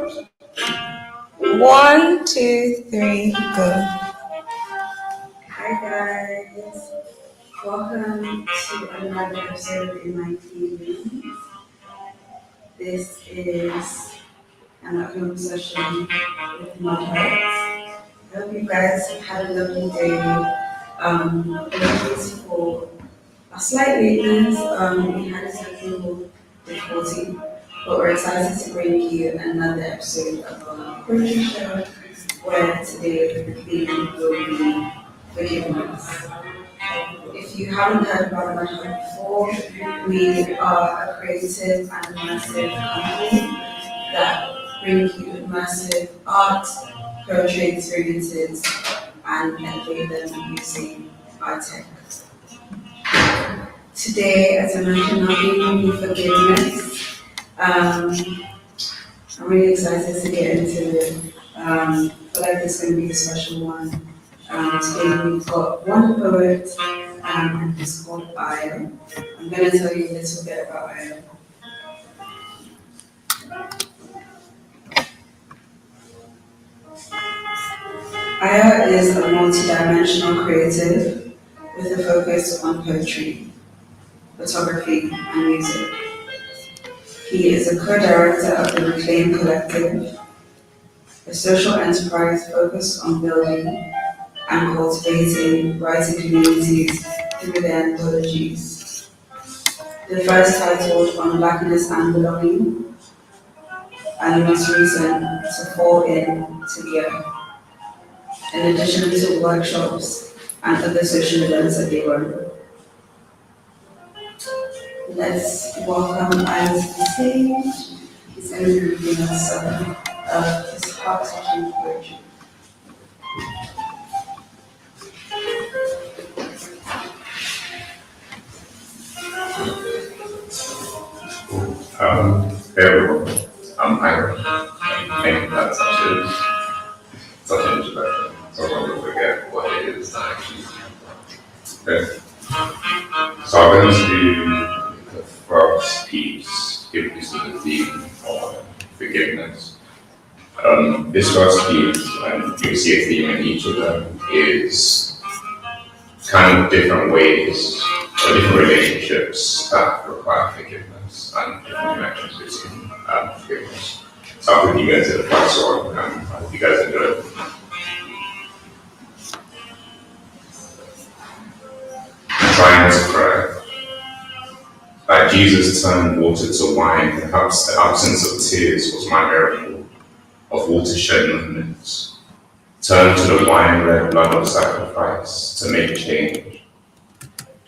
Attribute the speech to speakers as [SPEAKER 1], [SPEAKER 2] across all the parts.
[SPEAKER 1] One, two, three, go.
[SPEAKER 2] Hi guys, welcome to another episode in my TV. This is an upload session with my heart. I hope you guys have had a lovely day. Apologies for a slight lateness. We had a technical difficulty, but we're excited to bring you another episode of our poetry show, where today the theme will be forgiveness. If you haven't heard about my hub before, we are a creative and immersive company that bring you immersive art, poetry experiences, and elevate them using our tech. Today, as I mentioned, I'll be with forgiveness. I'm really excited to get into it. I feel like this is going to be a special one. Today we've got one poet, and it's called Io. I'm going to tell you a little bit about Io. Io is a multi-dimensional creative with a focus on poetry, photography, and music. He is a co-director of the Reclaim Collective, a social enterprise focused on building and cultivating writing communities through their anthologies. The first titled On Blackness and Belonging, and the most recent To Fall In to the Earth, in addition to workshops and other social events that they run. Let's welcome Io to the stage. He's going to be reading us some of his heart-touching poetry.
[SPEAKER 3] Hey everyone, I'm Ira. Thank you, that's such an introduction. So I'm going to forget what it is that I actually do. Okay. So I'm going to do the first piece, if this is the theme on forgiveness. This first piece, and you'll see a theme in each of them, is kind of different ways or different relationships that require forgiveness and different connections between forgiveness. So I'll put you guys in the first one, and I hope you guys enjoy it. Trying to cry. Like Jesus turned water to wine, perhaps the absence of tears was my miracle of watershed movements. Turn to the wine-red blood of sacrifice to make change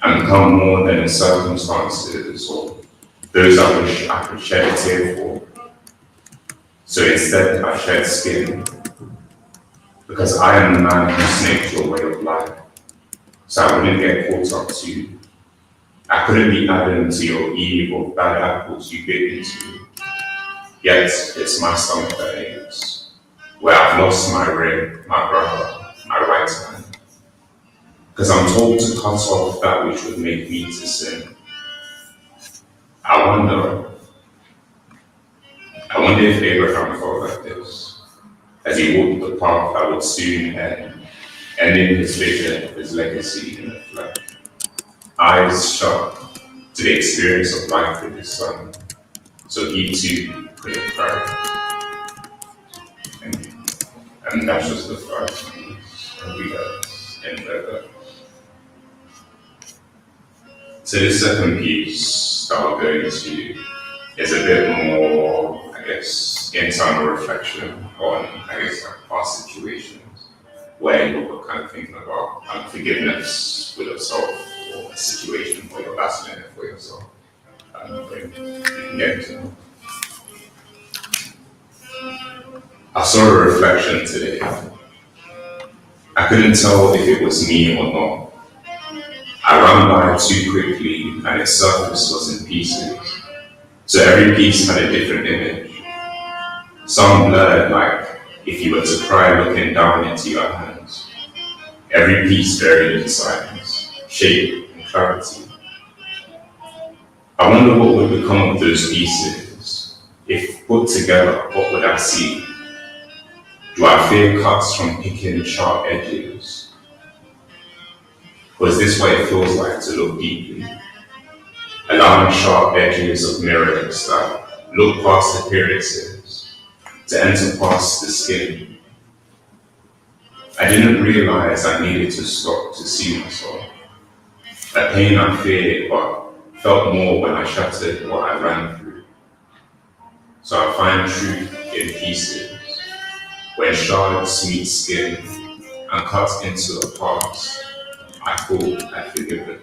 [SPEAKER 3] and become more than in circumstances or those I wish I could shed a tear for. So instead, I shed skin because I am the man who snaked your way of life, so I wouldn't get caught up to you. I couldn't be added to your eve of bad apples you bit into. Yet it's my stomach that aches, where I've lost my ring, my brother, my right hand. Because I'm told to cut off that which would make me to sin. I wonder if Abraham felt like this, as he walked the path that would soon end, ending his vision of his legacy in the flesh. Eyes shut to the experience of life with his son, so he too could have cried. And that's just the first piece, and we guys enjoy that. So the second piece that we're going to is a bit more, I guess, internal reflection on, I guess, like past situations where you're kind of thinking about forgiveness with yourself or a situation where you're battling it for yourself. You can get into it. I saw a reflection today. I couldn't tell if it was me or not. I ran by too quickly and its surface was in pieces. So every piece had a different image. Some blurred like if you were to cry looking down into your hands. Every piece varied in size, shape, and clarity. I wonder what would become of those pieces if Put together, what would I see? Do I fear cuts from picking sharp edges? Or is this what it feels like to look deeply? Allowing sharp edges of mirrors that look past appearances, to enter past the skin. I didn't realize I needed to stop to see myself. A pain I feared, but felt more when I shattered what I ran through. So I find truth in pieces, when shards meet skin and cut into a past I thought I'd forgiven.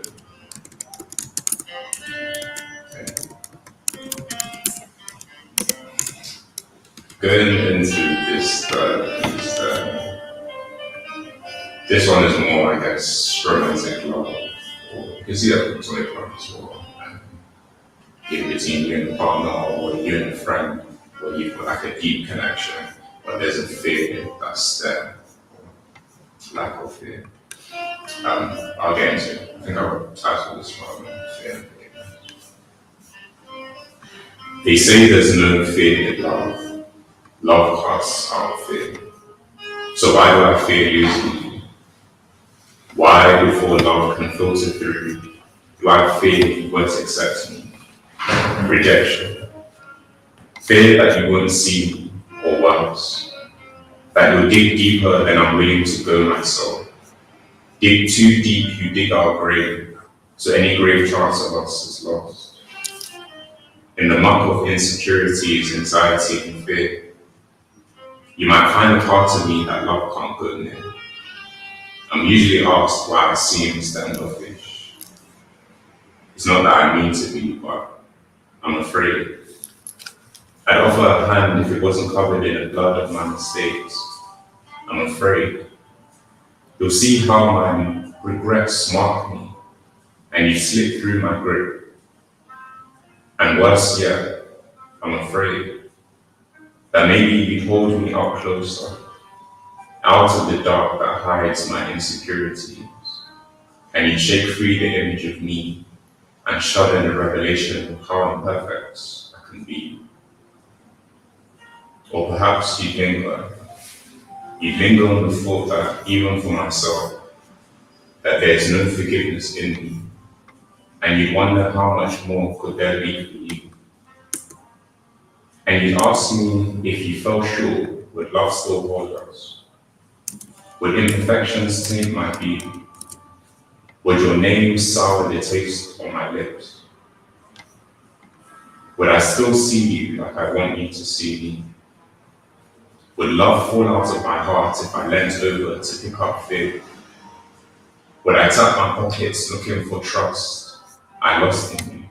[SPEAKER 3] Going into this piece, this one is more, I guess, romantic love. Or you can see that platonic love as well. Either between you and a partner or you and a friend, where you've got like a deep connection, but there's a fear that's there, lack of fear. I'll get into it. I think I'll title this one Fear and Forgiveness. They say there's no fear in love. Love casts out fear. So why do I fear losing you? Why, before love can filter through, do I fear you won't accept me? Rejection. Fear that you won't see me, or worse, that you'll dig deeper than I'm willing to go myself. Dig too deep, you dig our grave, so any grave chance of us is lost. In the muck of insecurities, anxiety, and fear, you might find a part of me that love can't go near. I'm usually asked why I seem standoffish. It's not that I mean to be, but I'm afraid. I'd offer a hand if it wasn't covered in the blood of my mistakes. I'm afraid. You'll see how my regrets mark me, and you slip through my grip. And worse yet, I'm afraid that maybe you'd hold me up closer, out of the dark that hides my insecurities, and you'd shake free the image of me and shudder in the revelation of how imperfect I can be. Or perhaps you'd linger on the thought that even for myself, that there's no forgiveness in me, and you'd wonder how much more could there be for you. And you'd ask me if you fell short, would love still hold us? Would imperfections taint my being? Would your name sour the taste on my lips? Would I still see you like I want you to see me? Would love fall out of my heart if I leant over to pick up fear? Would I tap my pockets looking for trust I lost in you?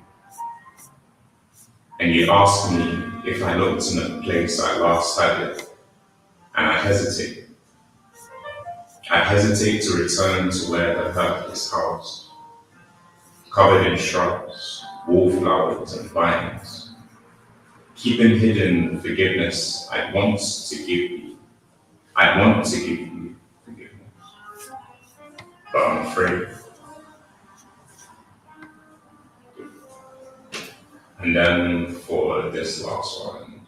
[SPEAKER 3] And you'd ask me if I looked in the place I last had it, and I hesitate. I hesitate to return to where the hurt is housed, covered in shrubs, wallflowers, and vines, keeping hidden the forgiveness I want to give you. I want to give you forgiveness, but I'm afraid. And then for this last one,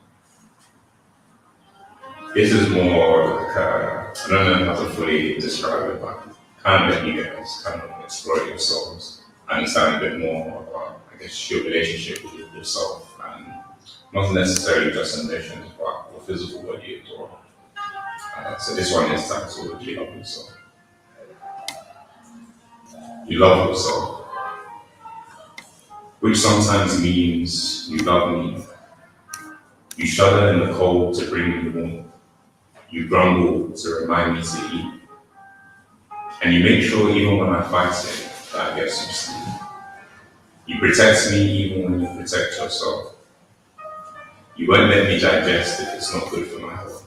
[SPEAKER 3] this is more like I don't know how to fully describe it, but kind of let you guys kind of explore yourselves, understand a bit more about, I guess, your relationship with yourself, and not necessarily just emotions, but your physical body as well. So this one is titled You Love Yourself. You love yourself, which sometimes means you love me. You shudder in the cold to bring me warmth. You grumble to remind me to eat. And you make sure even when I fight it, that I get some sleep. You protect me even when you protect yourself. You won't let me digest if it's not good for my health.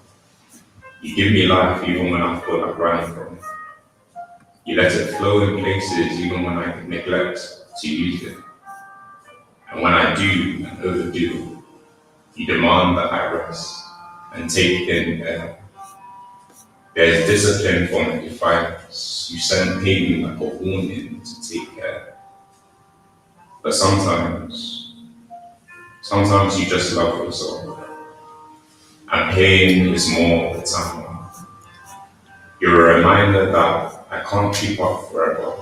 [SPEAKER 3] You give me life even when I feel like running from it. You let it flow in places even when I neglect to use it. And when I do and overdo, you demand that I rest and take in air. There's discipline from a defiance. You send pain like a warning to take care. But sometimes you just love yourself. pain is more of the time now. You're a reminder that I can't keep up forever.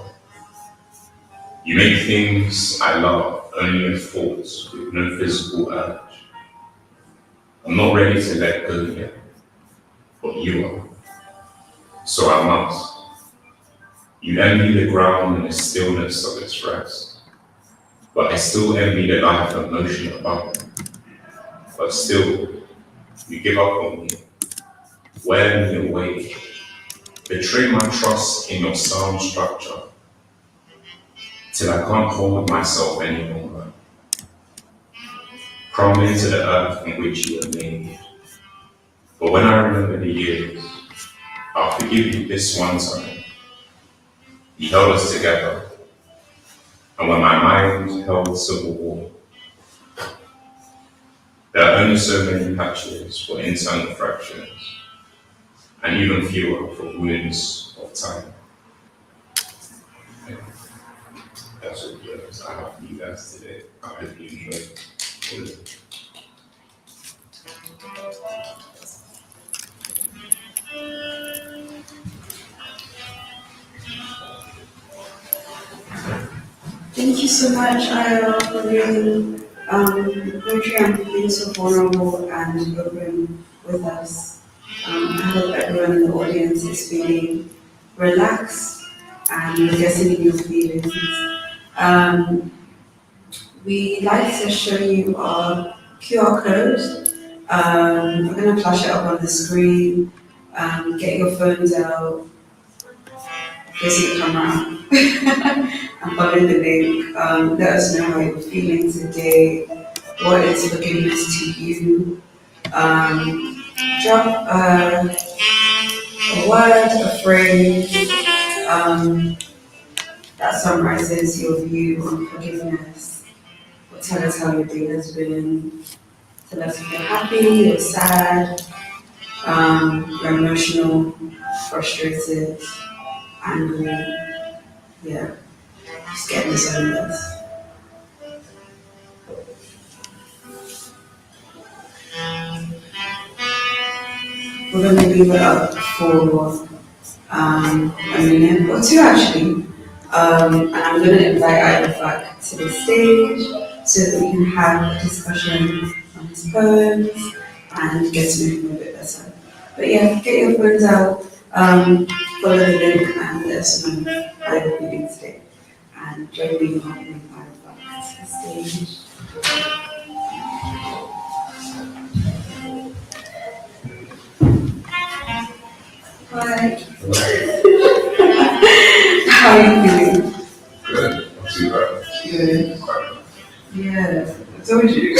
[SPEAKER 3] You make things I love only in thoughts with no physical urge. I'm not ready to let go yet, but you are. So I must. You envy the ground and the stillness of its rest, but I still envy the life of motion above it. But still, you give up on me, wear me away, betray my trust in your sound structure, till I can't hold myself any longer. Crumble into the earth from which you were made. But when I remember the years, I'll forgive you this one time. You held us together, and when my mind held civil war, there are only so many patches for internal fractures, and even fewer for wounds of time. Yeah, that's all the I have for you guys today. I hope you enjoyed it.
[SPEAKER 2] Thank you so much, Aya, for reading poetry and being so vulnerable and open with us. I hope everyone in the audience is feeling relaxed and you're getting in your feelings. We'd like to show you our QR code. We're going to flash it up on the screen. Get your phones out, facing the camera, and follow the link. Let us know how you're feeling today, what is forgiveness to you. Drop a word, a phrase that summarizes your view on forgiveness. Or tell us how your day has been. Tell us if you're happy or sad, you're emotional, frustrated, angry. Yeah, just get this on this. We're going to leave it up for a minute or two actually. And I'm going to invite Ida back to the stage so that we can have a discussion on his poems and get to know him a bit better. But yeah, get your phones out, follow the link and let us know how you're feeling today. And join me in welcoming Ida back to the stage. Hi. How are you feeling?
[SPEAKER 3] Good, not too bad.
[SPEAKER 2] Good.
[SPEAKER 3] Quite
[SPEAKER 2] Yeah, I told you.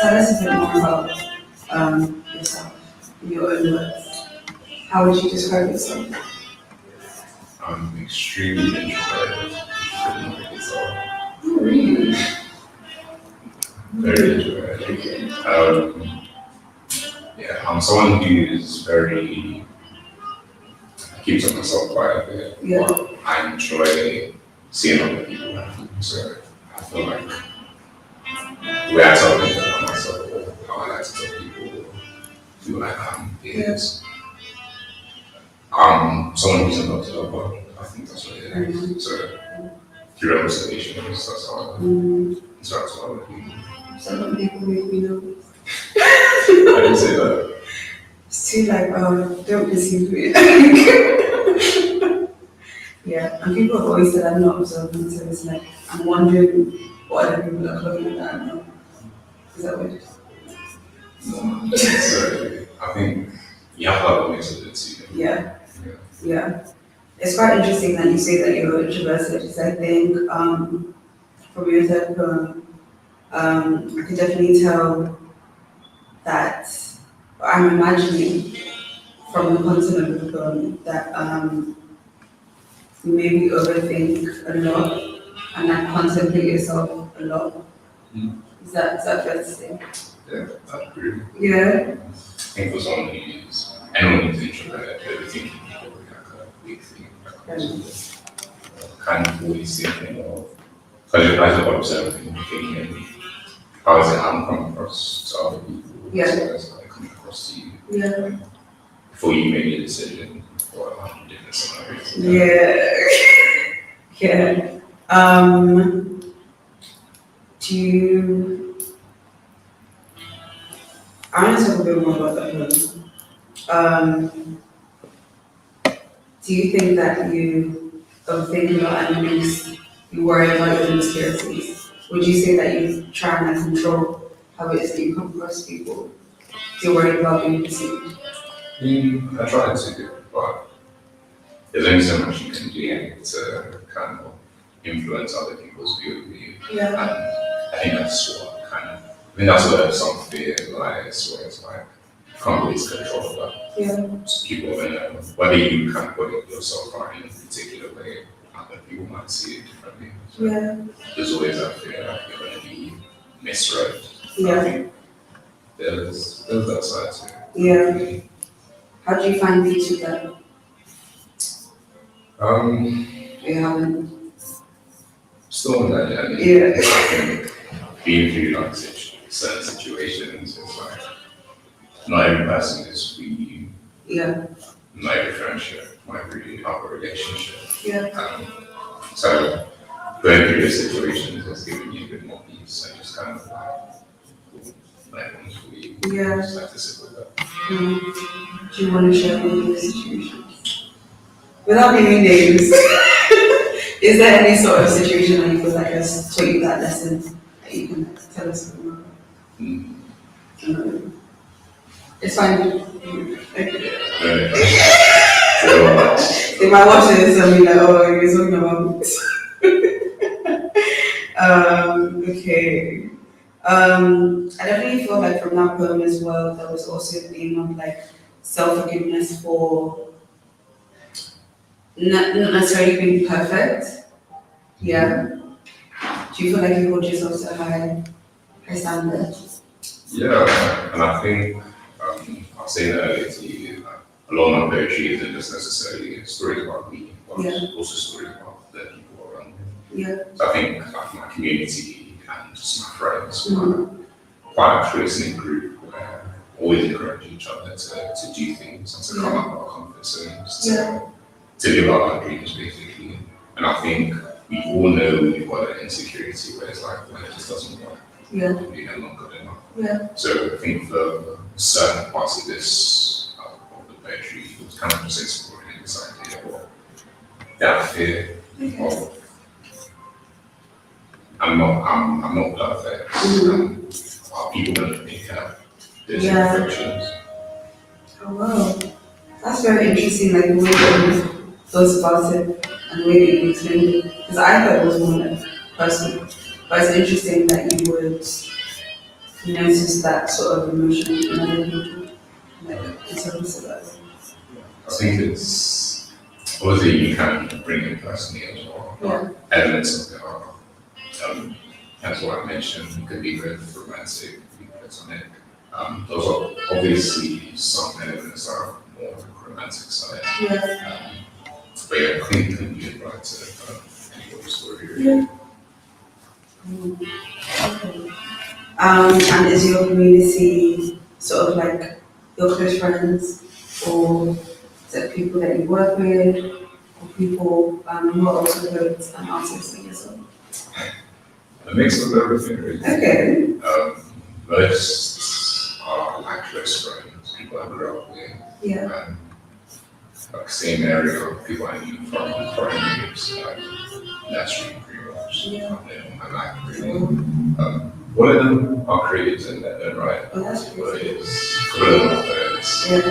[SPEAKER 2] Tell us a bit more about yourself, in your own words. How would you describe yourself?
[SPEAKER 3] I'm extremely introverted.
[SPEAKER 2] Oh, really?
[SPEAKER 3] Very introverted. Yeah, I'm someone who is very keeps to myself quite a bit.
[SPEAKER 2] Yeah.
[SPEAKER 3] But I enjoy seeing other people happy. So I feel like the way I tell people about myself or how I like to tell people who I am is someone who's not to but I think that's what it is. So through representation, that's how I interact with other people.
[SPEAKER 2] Some people make me nervous.
[SPEAKER 3] I didn't say that.
[SPEAKER 2] It's too like, don't deceive me. Yeah, and people have always said I'm not observant, so it's like, I'm wondering what other people are clothing that I'm not. Is that weird?
[SPEAKER 3] No. So I think you have to have a mix of the two.
[SPEAKER 2] Yeah.
[SPEAKER 3] Yeah.
[SPEAKER 2] Yeah. It's quite interesting that you say that you're introverted, because I think from your third poem, I can definitely tell that I'm imagining from the content of the poem that you maybe overthink a lot and like contemplate yourself a lot. Is that fair to say?
[SPEAKER 3] Yeah, I agree.
[SPEAKER 2] Yeah.
[SPEAKER 3] I think for someone who's anyone who's introverted, everything can be like a big thing. Kind of always thinking of, because you're observing, thinking, how is it I'm coming across to other people?
[SPEAKER 2] Yeah.
[SPEAKER 3] So it's like coming across to you
[SPEAKER 2] Yeah.
[SPEAKER 3] before you make a decision or 100 different scenarios.
[SPEAKER 2] Yeah. Yeah. Do you, I want to talk a bit more about that one. Do you think that you, of thinking about enemies, you worry about your insecurities? Would you say that you try and control how it is that you come across people? Do you worry about being perceived?
[SPEAKER 3] I try to, but there's only so much you can do to kind of influence other people's view of you.
[SPEAKER 2] Yeah.
[SPEAKER 3] And I think that's what I think that's where some fear lies, where it's like, you can't always control that.
[SPEAKER 2] Yeah.
[SPEAKER 3] People whether you kind of put it yourself out in a particular way, other people might see it differently. So
[SPEAKER 2] Yeah.
[SPEAKER 3] there's always that fear that you're going to be misread. I
[SPEAKER 2] Yeah.
[SPEAKER 3] think there's that side to it.
[SPEAKER 2] Yeah. How do you find peace with that? You haven't.
[SPEAKER 3] Still on that journey.
[SPEAKER 2] Yeah.
[SPEAKER 3] I think being through like certain situations, it's like not every person is for you.
[SPEAKER 2] Yeah.
[SPEAKER 3] Not every friendship, not every other relationship.
[SPEAKER 2] Yeah.
[SPEAKER 3] So going through those situations has given you a bit more peace and just kind of like one's for you.
[SPEAKER 2] Yeah.
[SPEAKER 3] Just like to sit with that.
[SPEAKER 2] Do you want to share any of the situations? Without naming names, is there any sort of situation that you feel like has taught you that lesson that you can tell us about? It's fine. Okay.
[SPEAKER 3] So
[SPEAKER 2] They might watch this and be like, oh, you're talking about books. Okay. I definitely feel like from that poem as well, there was also a theme of like self-forgiveness for not necessarily being perfect. Yeah. Do you feel like you hold yourself to a high standard?
[SPEAKER 3] yeah, and I think I was saying earlier to you, a lot of my poetry isn't just necessarily stories about me, but also stories about the people around me.
[SPEAKER 2] Yeah.
[SPEAKER 3] So I think like my community and just my friends were quite a close-knit group where we always encourage each other to do things and to come out of our comfort zones, to live out our dreams basically. And I think we all know we've got an insecurity where it's like when it just doesn't work,
[SPEAKER 2] Yeah.
[SPEAKER 3] we are not good enough.
[SPEAKER 2] Yeah.
[SPEAKER 3] So I think for certain parts of this of the poetry, it was kind of just exploring this idea of that fear of I'm not perfect. Are people going to pick up those imperfections?
[SPEAKER 2] Oh wow. That's very interesting, like the way that you thought about it and the way that you explained it. Because I thought it was more like personal. But it's interesting that you would notice that sort of emotion in other people. Like in terms of that.
[SPEAKER 3] I think it's obviously you can bring it personally as well. But elements of it are as what I mentioned, it could be both romantic, it could be platonic. Those are obviously some elements that are more on the romantic side. But yeah, I think it can be applied to any story. Really.
[SPEAKER 2] Okay. And is your community sort of like your close friends, or is it people that you work with, or people who are also poets and artists like yourself?
[SPEAKER 3] A mix of everything, really.
[SPEAKER 2] Okay.
[SPEAKER 3] Most are like close friends, people I grew up with.
[SPEAKER 2] Yeah.
[SPEAKER 3] Like same area, people I knew from foreign years, naturally pretty much.
[SPEAKER 2] Yeah.
[SPEAKER 3] I like really. One of them are creatives in their own right.
[SPEAKER 2] Oh, that's
[SPEAKER 3] But
[SPEAKER 2] great.
[SPEAKER 3] it's equivalent of it's
[SPEAKER 2] Yeah.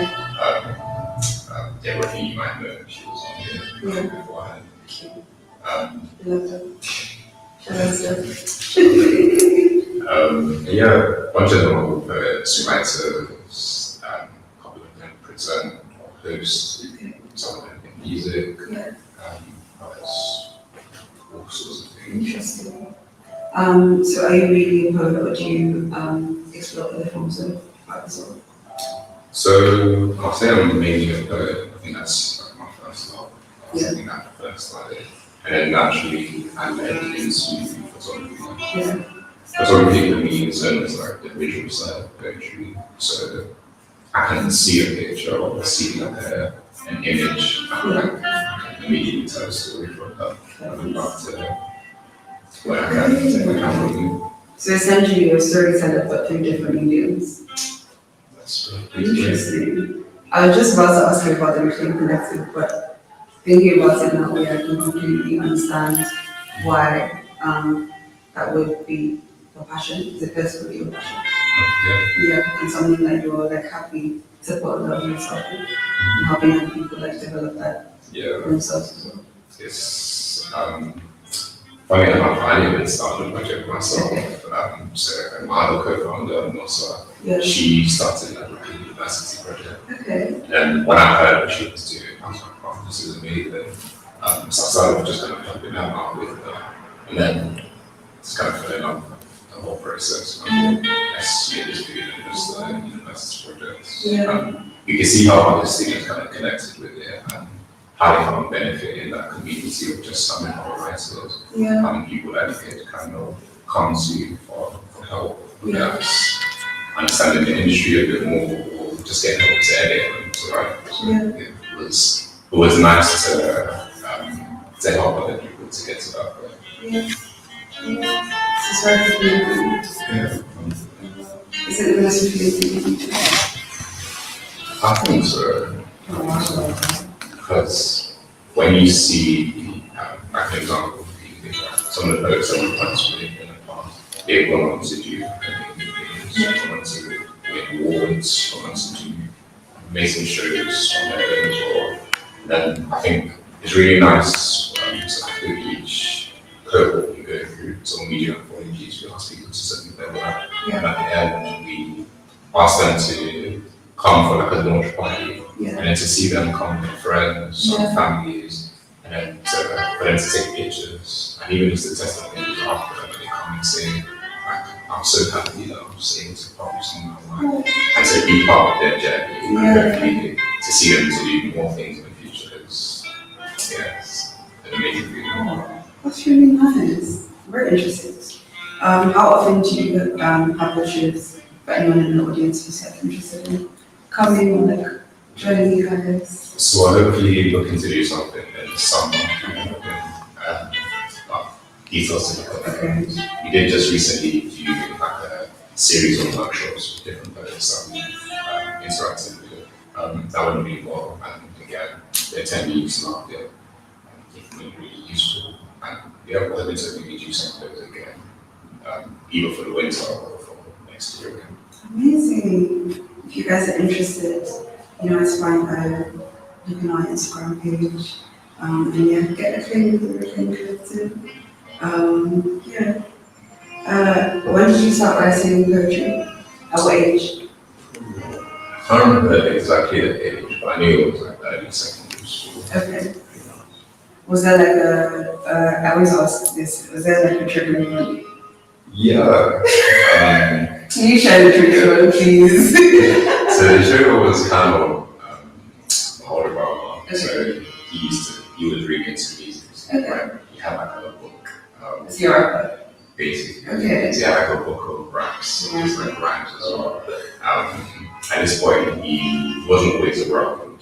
[SPEAKER 3] Deborah, you might know, she was on here beforehand.
[SPEAKER 2] Love that. Shout
[SPEAKER 3] Yeah, a bunch of them are all poets, writers, a couple of them present or host, some of them in music, others, all sorts of things.
[SPEAKER 2] Interesting. So are you really a poet, or do you explore other forms of art as well?
[SPEAKER 3] So I'll say I'm mainly a poet. I think that's like my first love. I think that first started. And then naturally I led into photography. photography for me is almost like the visual side of poetry. So I can see a picture or see like an image and like I can immediately tell a story from that. I would love to where I can take my camera with me.
[SPEAKER 2] So essentially, you're a storyteller, but through different mediums.
[SPEAKER 3] That's pretty great.
[SPEAKER 2] Interesting. I was just about to ask you about the Reflame Collective, but thinking about it now, I can completely understand why that would be your passion. Is it personally your passion?
[SPEAKER 3] Yeah.
[SPEAKER 2] Yeah, and something that you're like happy to put love yourself in, and helping other people like develop that
[SPEAKER 3] Yeah.
[SPEAKER 2] themselves as well.
[SPEAKER 3] It's funny enough, I didn't even start the project myself. So my other co-founder, Nosa,
[SPEAKER 2] Yeah.
[SPEAKER 3] she started like a university project.
[SPEAKER 2] Okay.
[SPEAKER 3] And when I heard what she was doing, I was like, oh, this is amazing. So I started just kind of helping them out with and then just kind of fell in love with the whole process. And let's make this bigger than just a university project.
[SPEAKER 2] Yeah.
[SPEAKER 3] You can see how other students kind of connected with it and how they found benefit in that community of just some of writers
[SPEAKER 2] Yeah.
[SPEAKER 3] and people that they could kind of come to for help with
[SPEAKER 2] Yeah.
[SPEAKER 3] that, understanding the industry a bit more or just getting help to edit and to write. So
[SPEAKER 2] Yeah.
[SPEAKER 3] it was nice to help other people to get to that point.
[SPEAKER 2] Yeah. It's very fulfilling.
[SPEAKER 3] Yeah.
[SPEAKER 2] Is it the most fulfilling thing?
[SPEAKER 3] I think so.
[SPEAKER 2] Oh, wow.
[SPEAKER 3] Because when you see, like an example, some of the poets that we've participated in the past, they've gone on to do things, gone on to win awards, gone on to do amazing shows on their own as well. Then I think it's really nice to like with each cohort we go through, some media anthologies, we ask people to submit their work, and at the end we ask them to come for like a launch party.
[SPEAKER 2] Yeah.
[SPEAKER 3] And then to see them come with friends,
[SPEAKER 2] Yeah.
[SPEAKER 3] families, and then for them to take pictures, and even just the testimonies after when they come and say, like, I'm so happy that I'm just able to publish something online, and to be part of their journey, and
[SPEAKER 2] Yeah.
[SPEAKER 3] hopefully to see them to do more things in the future is, yeah, it's an amazing feeling.
[SPEAKER 2] Oh, that's really nice. Very interesting. How often do you have publishers, for anyone in the audience who's like interested in coming or like joining you guys?
[SPEAKER 3] So I'm hopefully looking to do something in the summer, details to be covered.
[SPEAKER 2] Okay.
[SPEAKER 3] We did just recently do like a series of workshops with different poets that we interacted with. That went really well, and again, the attendees loved it. It was really useful, and yeah, we're hoping to maybe do some of those again, either for the winter or for next year again.
[SPEAKER 2] Amazing. If you guys are interested, you know, it's fine. Look on our Instagram page. And yeah, get a thing with everything collective. Yeah. When did you start writing poetry? At what age?
[SPEAKER 3] I can't remember exactly the age, but I knew it was like early secondary school.
[SPEAKER 2] Okay. Was there like I always ask this, was there like a triggering moment?
[SPEAKER 3] Yeah.
[SPEAKER 2] Can you share the trigger, please?
[SPEAKER 3] So the trigger was kind of my older brother. So he was really into music.
[SPEAKER 2] Okay.
[SPEAKER 3] Right? He had like a book.
[SPEAKER 2] It's your rapper.
[SPEAKER 3] Basically.
[SPEAKER 2] Okay.
[SPEAKER 3] He had like a book of raps, just like rhymes as well. At this point, he wasn't always around.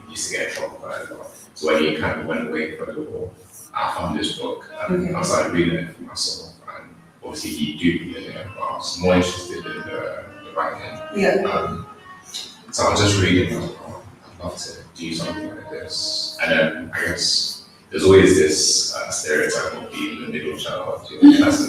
[SPEAKER 3] He used to get in trouble quite a lot. So when he kind of went away for a little while, I found this book and I started reading it for myself. And obviously, he duped me in it, but I was more interested in the writing.
[SPEAKER 2] Yeah.
[SPEAKER 3] So I was just reading, I was like, oh, I'd love to do something like this. And then I guess there's always this stereotype of being the middle child, you know, that's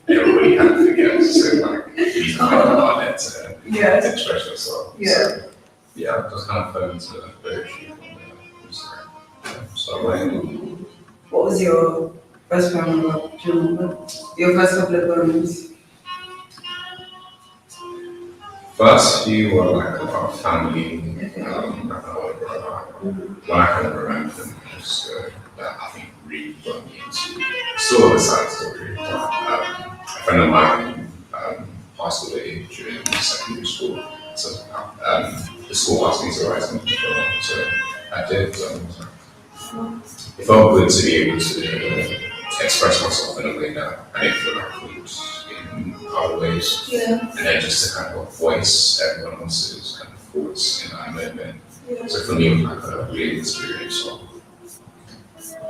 [SPEAKER 3] everybody kind of forgets. So like, you need to find an outlet to express yourself.
[SPEAKER 2] Yeah.
[SPEAKER 3] So, yeah, I just kind of fell into poetry from there. So writing.
[SPEAKER 2] What was your first poem about? Do you remember? Your first couple of poems?
[SPEAKER 3] First few were like about family, like my older brother. One I kind of remember the most that I think really got me into still a side story. But, a friend of mine passed away during secondary school. So the school asked me to write something for them. So I did. It felt good to be able to express myself in a way that I didn't feel like I could in our ways,
[SPEAKER 2] Yeah.
[SPEAKER 3] and then just to kind of voice everyone else's kind of thoughts in that moment.
[SPEAKER 2] Yeah.
[SPEAKER 3] So for me, it was like a real experience of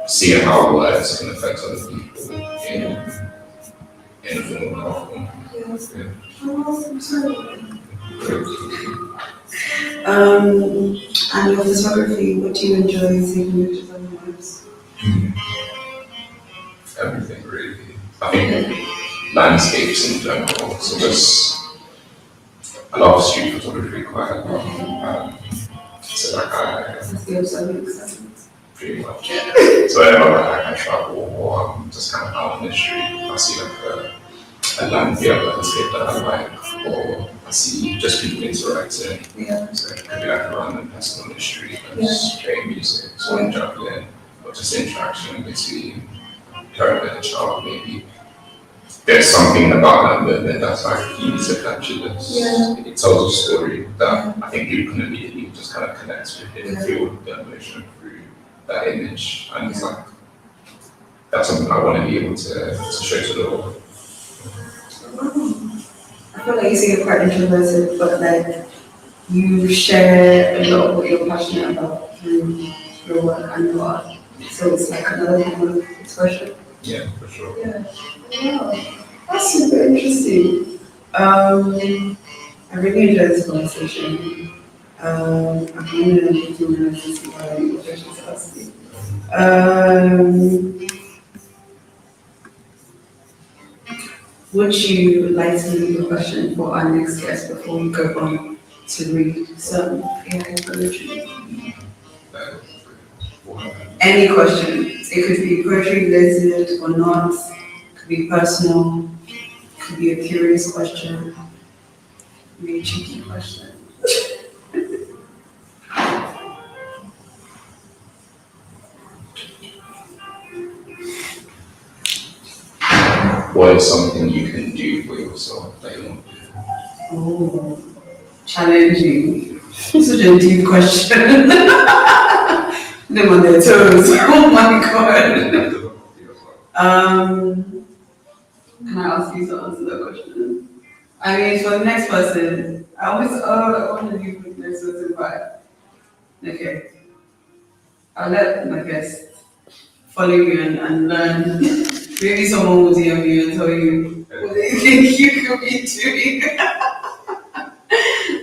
[SPEAKER 3] seeing how words can affect other people in a form of art form. Yeah.
[SPEAKER 2] Oh, I'm sorry.
[SPEAKER 3] Very
[SPEAKER 2] And your photography, what do you enjoy taking pictures of the most?
[SPEAKER 3] everything really. I think landscapes in general. So I love street photography quite a lot. So like
[SPEAKER 2] That's the observing excitement.
[SPEAKER 3] pretty much yeah. So whenever I travel or I'm just kind of out on the street, I see like a landscape that I like, or I see just people interacting.
[SPEAKER 2] Yeah.
[SPEAKER 3] So it could be like a random person on the street and just playing music, someone juggling, or just interaction between parent and a child maybe. There's something about that movement that's like you need to capture this.
[SPEAKER 2] Yeah.
[SPEAKER 3] It tells a story that I think people can immediately just kind of connect with it and feel the emotion through that image. And it's like that's something I want to be able to show to the world.
[SPEAKER 2] I feel like you say you're quite introverted, but like you share a lot of what you're passionate about through your work and your art. So it's like another form of expression.
[SPEAKER 3] Yeah, for sure.
[SPEAKER 2] Yeah. Wow. That's super interesting. I really enjoyed this conversation. I'm going to do 2 minutes to see what any questions to ask you. Would you like to leave a question for our next guest before we go on to read some AI poetry? Any question. It could be poetry related or not. It could be personal. It could be a curious question. Maybe a cheeky question.
[SPEAKER 3] What is something you can do for yourself that you want to do?
[SPEAKER 2] Oh, challenging. Such a deep question. Them on their toes. Oh my god. Can I ask you to answer that question? I mean, for the next person, I want to leave with the next person, but okay. I'll let my guest follow you and learn. Maybe someone will DM you and tell you what they think you could be doing.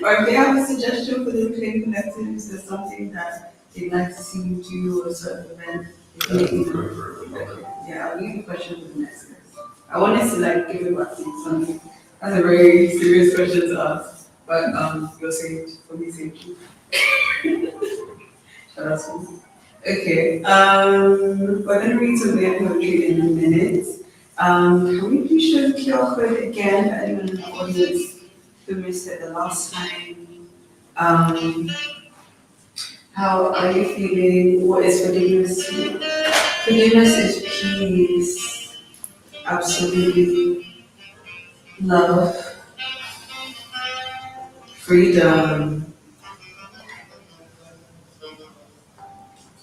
[SPEAKER 2] Or if they have a suggestion for the Clay Collective, is there something that they'd like to see you do or a certain event? Yeah, I'll leave the question for the next guest. I wanted to like give it back to you something. That's a very serious question to ask, but you're saved for me safety. Shout out to you. Okay, we're going to read some AI poetry in a minute. Can we please show the QR code again for anyone in the audience who missed it the last time? How are you feeling? What is forgiveness to you? Forgiveness is peace, absolutely love, freedom.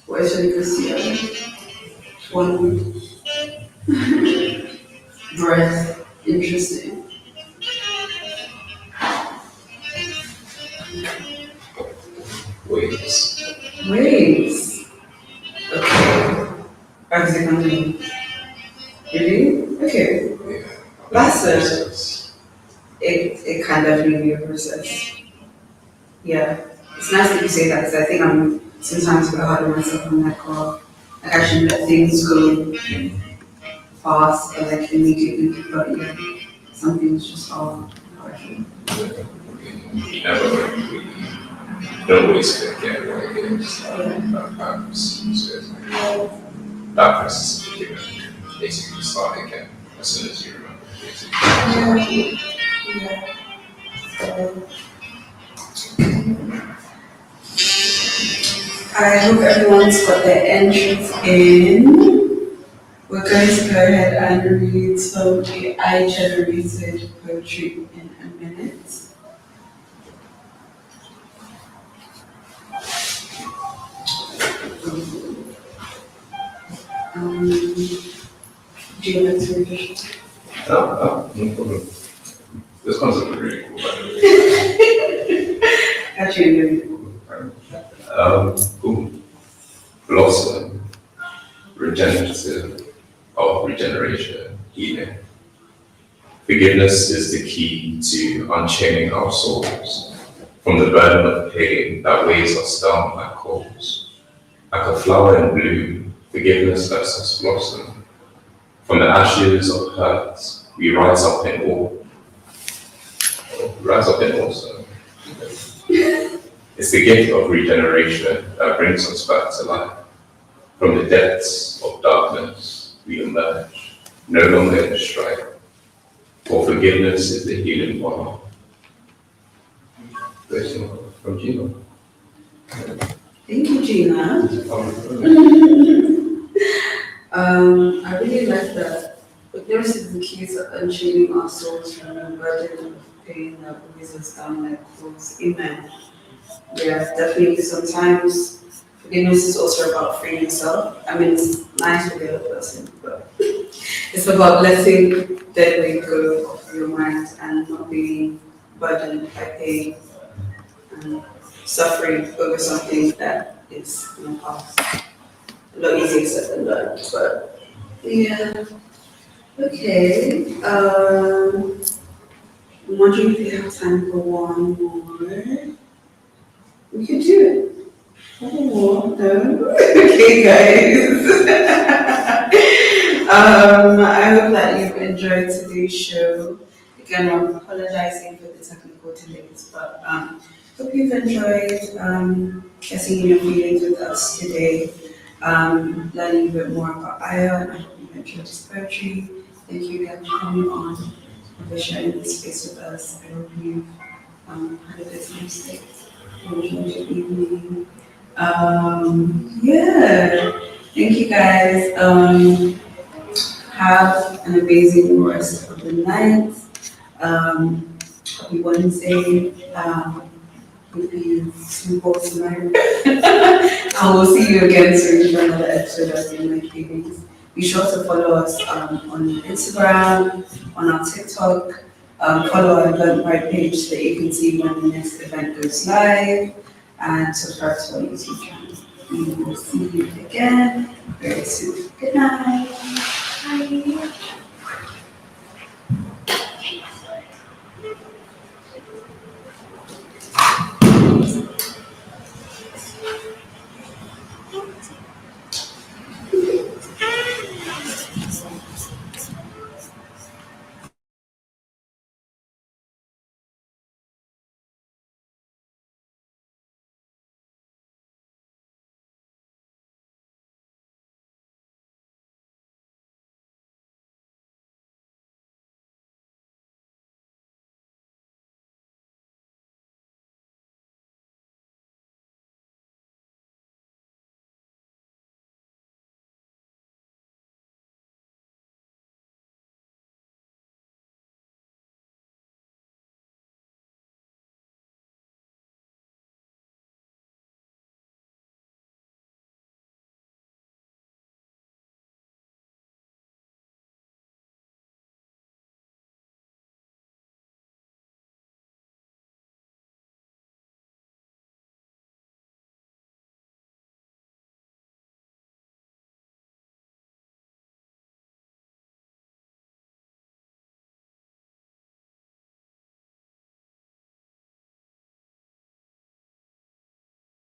[SPEAKER 2] What is forgiveness? One breath. Interesting.
[SPEAKER 3] Waves.
[SPEAKER 2] Waves. Okay. Practicing something. Really? Okay.
[SPEAKER 3] Yeah.
[SPEAKER 2] That's it.
[SPEAKER 3] Process.
[SPEAKER 2] It can definitely be a process. Yeah. It's nice that you say that because I think I'm sometimes a bit hard on myself. I'm like, oh, like I should let things go fast or like immediately. But yeah, some things just are how I feel.
[SPEAKER 3] You never really don't always forget what it is that purpose. So it's like that process of forgiving can basically start again as soon as you remember basically.
[SPEAKER 2] Yeah. I hope everyone's got their entries in. We're going to go ahead and read some AI generated poetry in a minute. Do you like to read it?
[SPEAKER 3] No problem. This concept is really cool, by the way.
[SPEAKER 2] Actually,
[SPEAKER 3] Cool. Blossom, regenerative, regeneration, healing. Forgiveness is the key to unchaining our souls from the burden of pain that weighs us down like coals. Like a flower in bloom, forgiveness lets us blossom. From the ashes of hurt, we rise up in awe. Rise up in awesome. It's the gift of regeneration that brings us back to life. From the depths of darkness, we emerge, no longer in strife. For forgiveness is the healing balm. Blessing from Gino.
[SPEAKER 2] thank you, Gina. I really like that. Forgiveness is the key to unchaining our souls from the burden of pain that weighs us down like coals. Amen. Yeah, definitely. Sometimes forgiveness is also about freeing yourself. I mean, it's nice for the other person, but it's about letting dead weight go of your mind and not being burdened by pain and suffering over something that is in the past. A lot easier said than done, but yeah. Okay. I'm wondering if you have time for one more. We could do it. One more, no? Okay, guys. I hope that you've enjoyed today's show. Again, I'm apologizing for the technical delays, but hope you've enjoyed getting in your feelings with us today, learning a bit more about Aya, and I hope you've enjoyed his poetry. Thank you again for coming on and for sharing this space with us. I hope you've had a good time today. Enjoyed your evening. Yeah. Thank you guys. Have an amazing rest of the night. Happy Wednesday. Hope you sleep well tonight. And we'll see you again soon for another episode of the Night Feelings. Be sure to follow us on Instagram, on our TikTok. Follow our Eventbrite page so that you can see when the next event goes live. And subscribe to our YouTube channel. We will see you again very soon. Good night. Bye.